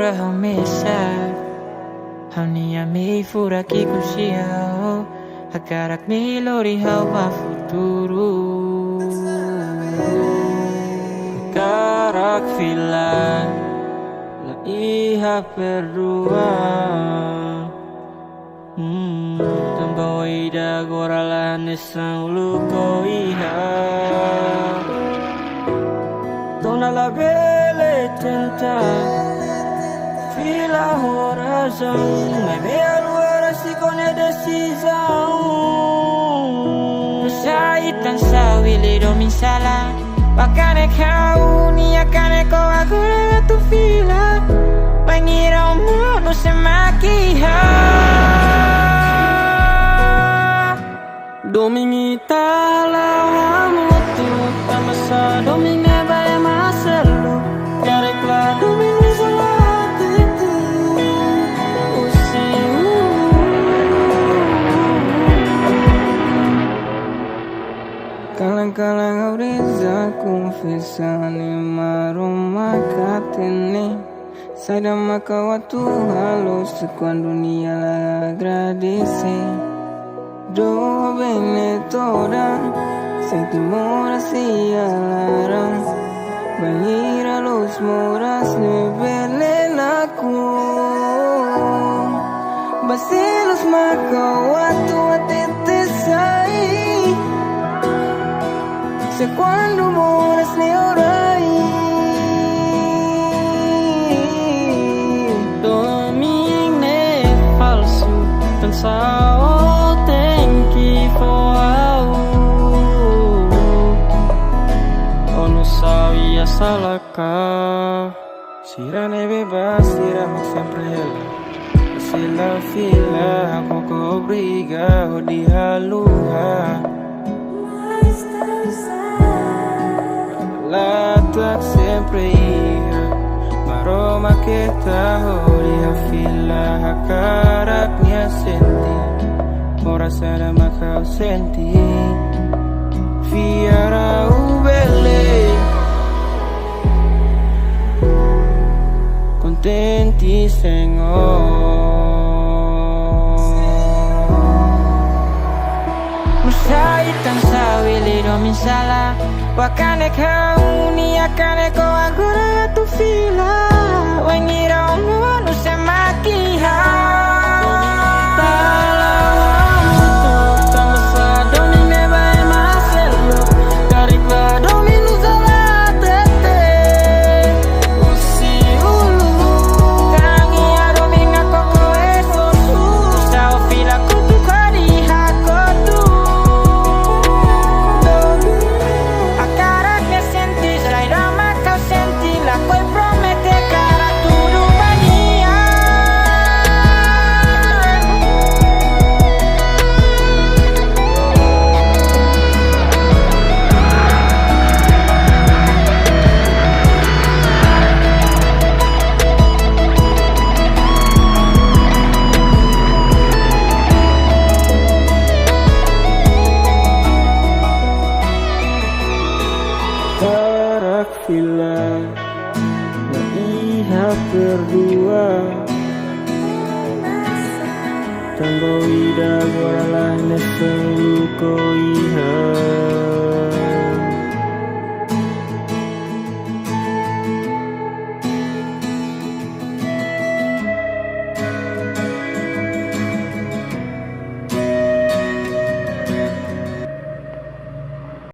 fura hamesa Hania mi fura kikusiao Hakarak mi lori hawa futuro Hakarak filan La iha perdua Tambah ida gorala nesang luko iha Dona la belle tenta Fila horazon Mai vea luara si kone decisão Saitan sawili domin salah Wakane kau ni akane ko agora tu fila Pangira umuno semakiha Domingi tala mutu Tamasa domingi bae maselu Karekla domingi salatitu Usiu Kalang-kalang auriza confessani maroma katene Sai da makawatu halos quando nia la agradece Do bene toda sentimos así alarm Venir a los moras nevele la cu Basilos makawatu atete sai Se quando moras ne orai Domine falso Pensao tenki foau Ono sabia salaka Sirane bebas, tiramos sempre ela Se la fila, poco obriga O dia lua La tak sempre ia Maroma que tá Oria fila, hakarak nia senti Ora sana makau senti Fiara ubele Contenti senhor Saitan sawili domin salah Wakane kau ni akane ko agora tu fila Wangira umuno semakiha Karak fila La iha perdua Tambah ida gorala nesang luko